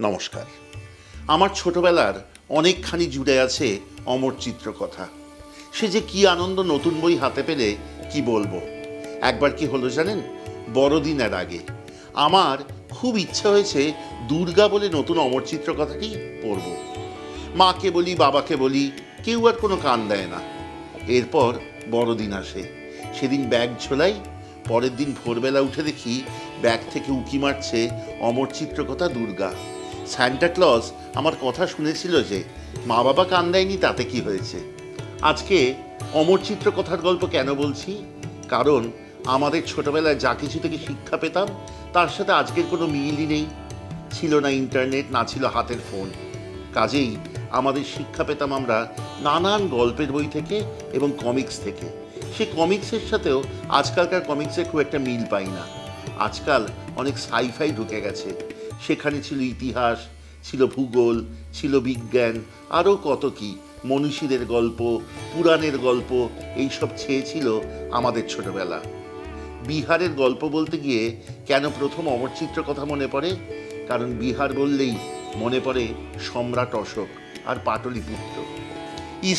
নমস্কার। আমার ছোটবেলার অনেকখানি জুড়ে আছে অমর চিত্রকথা। সে যে কি আনন্দ নতুন বই হাতে পেলে কি বলবো। একবার কি হলো জানেন, বড়দিনের আগে আমার খুব ইচ্ছা হয়েছে দুর্গা বলে নতুন অমর চিত্রকথাটি পড়ব। মাকে বলি, বাবাকে বলি, কেউ আর কোনো কান দেয় না। এরপর বড়দিন আসে, সেদিন ব্যাগ ঝোলাই। পরের দিন ভোরবেলা উঠে দেখি ব্যাগ থেকে উঁকি মারছে অমর চিত্রকথা দুর্গা। সান্টা ক্লজ আমার কথা শুনেছিল যে মা বাবা কান দেয়নি, তাতে কি হয়েছে। আজকে অমর চিত্রকথার গল্প কেন বলছি, কারণ আমাদের ছোটবেলায় যা কিছু থেকে শিক্ষা পেতাম তার সাথে আজকের কোনো মিলই নেই। ছিল না ইন্টারনেট, না ছিল হাতের ফোন। কাজেই আমাদের শিক্ষা পেতাম আমরা নানান গল্পের বই থেকে এবং কমিক্স থেকে। সে কমিক্সের সাথেও আজকালকার কমিক্সের খুব একটা মিল পাই না। আজকাল অনেক সাইফাই ঢুকে গেছে। সেখানে ছিল ইতিহাস, ছিল ভূগোল, ছিল বিজ্ঞান, আরও কত কি, মনীষীদের গল্প, পুরাণের গল্প, এইসব ছেয়েছিল আমাদের ছোটবেলা। বিহারের গল্প বলতে গিয়ে কেন প্রথম অমর চিত্রকথা মনে পড়ে? কারণ বিহার বললেই মনে পড়ে সম্রাট অশোক আর পাটলিপুত্র।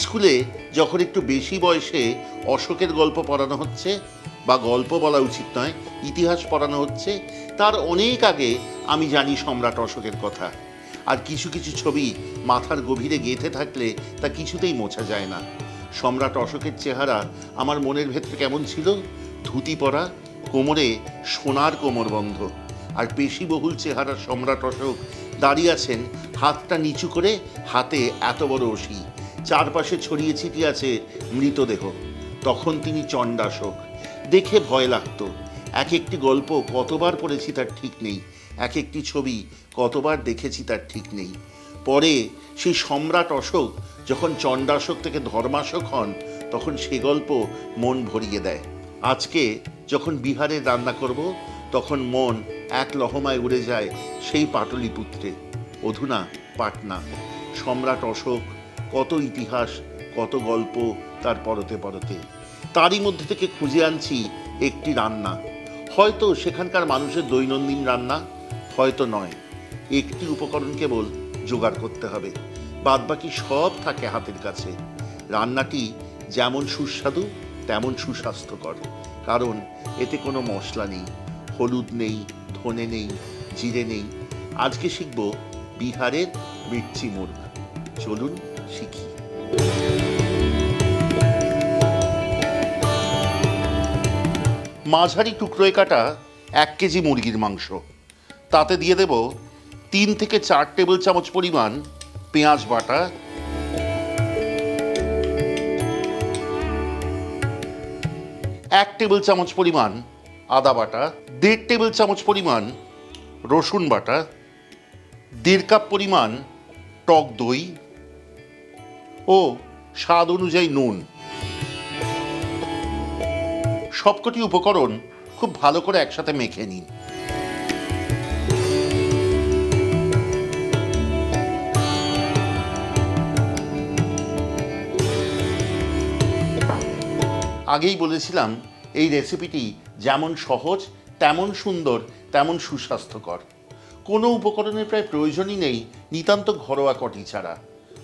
স্কুলে যখন একটু বেশি বয়সে অশোকের গল্প পড়ানো হচ্ছে, বা গল্প বলা উচিত নয়, ইতিহাস পড়ানো হচ্ছে, তার অনেক আগে আমি জানি সম্রাট অশোকের কথা। আর কিছু কিছু ছবি মাথার গভীরে গেঁথে থাকলে তা কিছুতেই মোছা যায় না। সম্রাট অশোকের চেহারা আমার মনের ভেতরে কেমন ছিল? ধুতি পরা, কোমরে সোনার কোমরবন্ধ, আর পেশিবহুল চেহারা সম্রাট অশোক দাঁড়িয়ে আছেন হাতটা নিচু করে, হাতে এত বড় অসি, চারপাশে ছড়িয়ে ছিটিয়ে আছে মৃতদেহ। তখন তিনি চণ্ডাশোক। দেখে ভয় লাগতো। এক একটি গল্প কতবার পড়েছি তার ঠিক নেই, এক একটি ছবি কতবার দেখেছি তার ঠিক নেই। পরে সেই সম্রাট অশোক যখন চণ্ডাশোক থেকে ধর্মাশোক হন, তখন সে গল্প মন ভরিয়ে দেয়। আজকে যখন বিহারে রান্না করব, তখন মন এক লহমায় উড়ে যায় সেই পাটলিপুত্রে, অধুনা পাটনা। সম্রাট অশোক, কত ইতিহাস, কত গল্প তার পরতে পরতে। তারই মধ্যে থেকে খুঁজে আনছি একটি রান্না। হয়তো সেখানকার মানুষের দৈনন্দিন রান্না, হয়তো নয়। একটি উপকরণ কেবল জোগাড় করতে হবে, বাদবাকি সব থাকে হাতের কাছে। রান্নাটি যেমন সুস্বাদু তেমন সুস্বাস্থ্যকর, কারণ এতে কোনো মশলা নেই, হলুদ নেই, ধনে নেই, জিরে নেই। আজকে শিখব বিহারের মির্চি মুর্গ। চলুন শিখি। মাঝারি টুকরোয় কাটা 1 কেজি মুরগির মাংস, তাতে দিয়ে দেব 3 থেকে 4 টেবিল চামচ পরিমাণ পেঁয়াজ বাটা, 1 টেবিল চামচ পরিমাণ আদা বাটা, 1.5 টেবিল চামচ পরিমাণ রসুন বাটা, 1.5 কাপ পরিমাণ টক দই ও স্বাদ অনুযায়ী নুন। সবকটি উপকরণ খুব ভালো করে একসাথে মেখে নিন। আগেই বলেছিলাম এই রেসিপিটি যেমন সহজ তেমন সুন্দর তেমন সুস্বাস্থ্যকর। কোনো উপকরণের প্রায় প্রয়োজনই নেই নিতান্ত ঘরোয়া কটি ছাড়া।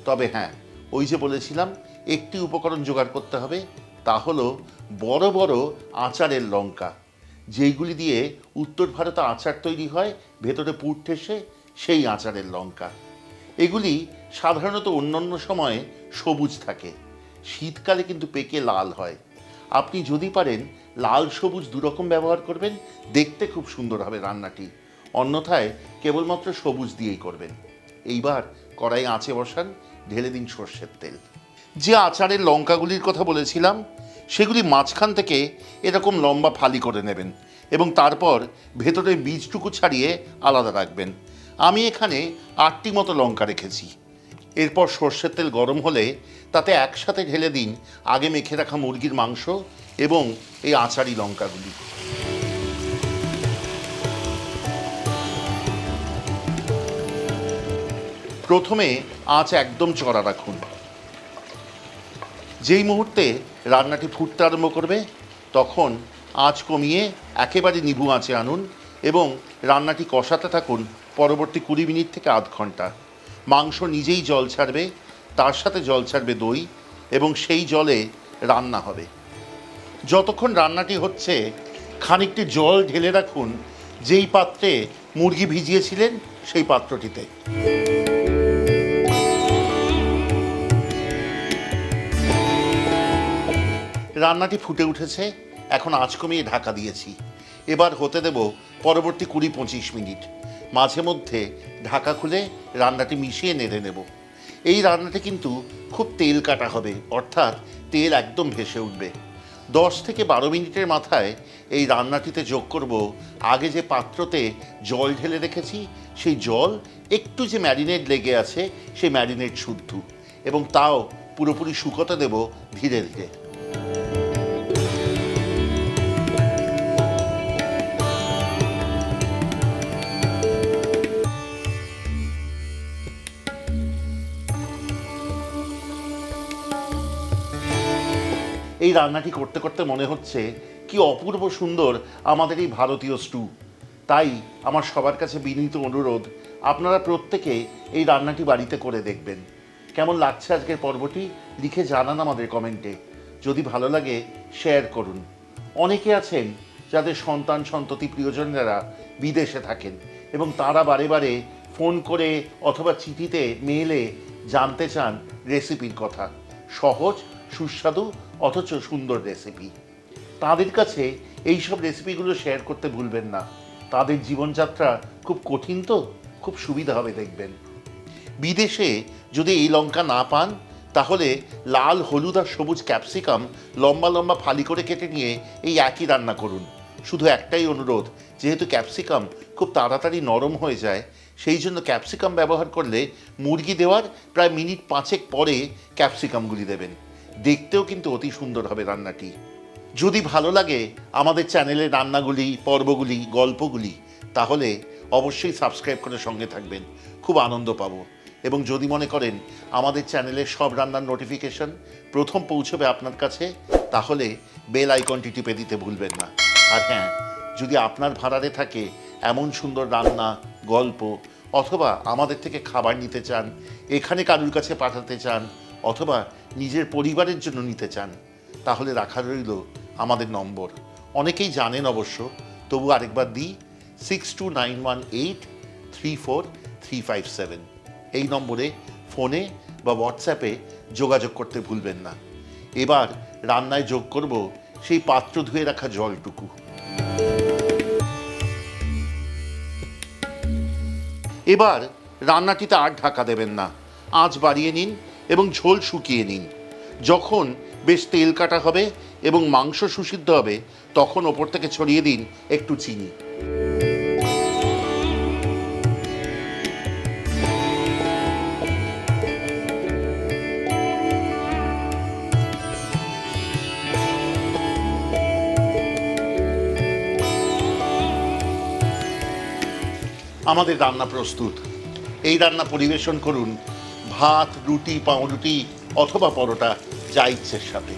তবে হ্যাঁ, ওই যে বলেছিলাম একটি উপকরণ জোগাড় করতে হবে, তা হলো বড় বড় আচারের লঙ্কা, যেইগুলি দিয়ে উত্তর ভারতে আচার তৈরি হয়, ভেতরে পুর ঠেসে, সেই আচারের লঙ্কা। এগুলি সাধারণত অন্যান্য সময়ে সবুজ থাকে, শীতকালে কিন্তু পেকে লাল হয়। আপনি যদি পারেন লাল সবুজ দুরকম ব্যবহার করবেন, দেখতে খুব সুন্দর হবে রান্নাটি। অন্যথায় কেবলমাত্র সবুজ দিয়েই করবেন। এইবার কড়াই আঁচে বসান, ঢেলে দিন সর্ষের তেল। যে আচারের লঙ্কাগুলির কথা বলেছিলাম, সেগুলি মাঝখান থেকে এরকম লম্বা ফালি করে নেবেন এবং তারপর ভেতরের বীজটুকু ছাড়িয়ে আলাদা রাখবেন। আমি এখানে 8টি মতো লঙ্কা রেখেছি। এরপর সর্ষের তেল গরম হলে তাতে একসাথে ঢেলে দিন আগে মেখে রাখা মুরগির মাংস এবং এই আচারি লঙ্কাগুলি। প্রথমে আঁচ একদম চড়া রাখুন। যেই মুহূর্তে রান্নাটি ফুটতে আরম্ভ করবে, তখন আঁচ কমিয়ে একেবারে নিভু আঁচে আনুন এবং রান্নাটি কষাতে থাকুন পরবর্তী 20 মিনিট থেকে আধ ঘন্টা। মাংস নিজেই জল ছাড়বে, তার সাথে জল ছাড়বে দই, এবং সেই জলে রান্না হবে। যতক্ষণ রান্নাটি হচ্ছে খানিকটি জল ঢেলে রাখুন যেই পাত্রে মুরগি ভিজিয়েছিলেন সেই পাত্রটিতে। রান্নাটি ফুটে উঠেছে, এখন আঁচ কমিয়ে ঢাকা দিয়েছি। এবার হতে দেব পরবর্তী 20-25 মিনিট। মাঝে মধ্যে ঢাকা খুলে রান্নাটি মিশিয়ে নেড়ে নেব। এই রান্নাটি কিন্তু খুব তেল কাটা হবে, অর্থাৎ তেল একদম ভেসে উঠবে। 10 থেকে 12 মিনিটের মাথায় এই রান্নাটিতে যোগ করব আগে যে পাত্রতে জল ঢেলে রেখেছি সেই জল, একটু যে ম্যারিনেট লেগে আছে সেই ম্যারিনেট শুদ্ধ, এবং তাও পুরোপুরি শুকোতে দেব ধীরে ধীরে। এই রান্নাটি করতে করতে মনে হচ্ছে কি অপূর্ব সুন্দর আমাদের এই ভারতীয় স্টু। তাই আমার সবার কাছে বিনীত অনুরোধ, আপনারা প্রত্যেকে এই রান্নাটি বাড়িতে করে দেখবেন। কেমন লাগছে আজকের পর্বটি লিখে জানান আমাদের কমেন্টে। যদি ভালো লাগে শেয়ার করুন। অনেকে আছেন যাদের সন্তান সন্ততি প্রিয়জনেরা বিদেশে থাকেন এবং তারা বারে বারে ফোন করে অথবা চিঠিতে মেইলে জানতে চান রেসিপির কথা। সহজ, সুস্বাদু অথচ সুন্দর রেসিপি। তাদের কাছে এই সব রেসিপিগুলো শেয়ার করতে ভুলবেন না। তাদের জীবনযাত্রা খুব কঠিন, তো খুব সুবিধা হবে দেখবেন। বিদেশে যদি এই লঙ্কা না পান তাহলে লাল, হলুদ আর সবুজ ক্যাপসিকাম লম্বা লম্বা ফালি করে কেটে নিয়ে এই একই রান্না করুন। শুধু একটাই অনুরোধ, যেহেতু ক্যাপসিকাম খুব তাড়াতাড়ি নরম হয়ে যায়, সেই জন্য ক্যাপসিকাম ব্যবহার করলে মুরগি দেওয়ার প্রায় মিনিট 5 পরে ক্যাপসিকামগুলি দেবেন। দেখতেও কিন্তু অতি সুন্দর হবে রান্নাটি। যদি ভালো লাগে আমাদের চ্যানেলের রান্নাগুলি, পর্বগুলি, গল্পগুলি, তাহলে অবশ্যই সাবস্ক্রাইব করে সঙ্গে থাকবেন, খুব আনন্দ পাবো। এবং যদি মনে করেন আমাদের চ্যানেলের সব রান্নার নোটিফিকেশন প্রথম পৌঁছবে আপনার কাছে, তাহলে বেল আইকনটি টিপে দিতে ভুলবেন না। আর হ্যাঁ, যদি আপনার ভাড়ারে থাকে এমন সুন্দর রান্না, গল্প, অথবা আমাদের থেকে খাবার নিতে চান, এখানে কারুর কাছে পাঠাতে চান, অথবা নিজের পরিবারের জন্য নিতে চান, তাহলে রাখা রইল আমাদের নম্বর। অনেকেই জানেন অবশ্য, তবু আরেকবার দিই, 6291834357। এই নম্বরে ফোনে বা হোয়াটসঅ্যাপে যোগাযোগ করতে ভুলবেন না। এবার রান্নায় যোগ করব সেই পাত্র ধুয়ে রাখা জলটুকু। এবার রান্নাটিতে আর ঢাকা দেবেন না, আঁচ বাড়িয়ে নিন এবং ঝোল শুকিয়ে নিন। যখন বেশ তেল কাটা হবে এবং মাংস সুসিদ্ধ হবে, তখন ওপর থেকে ছড়িয়ে দিন একটু চিনি। আমাদের রান্না প্রস্তুত। এই রান্না পরিবেশন করুন ভাত, রুটি, পাউরুটি অথবা পরোটা, যা ইচ্ছের সাথে।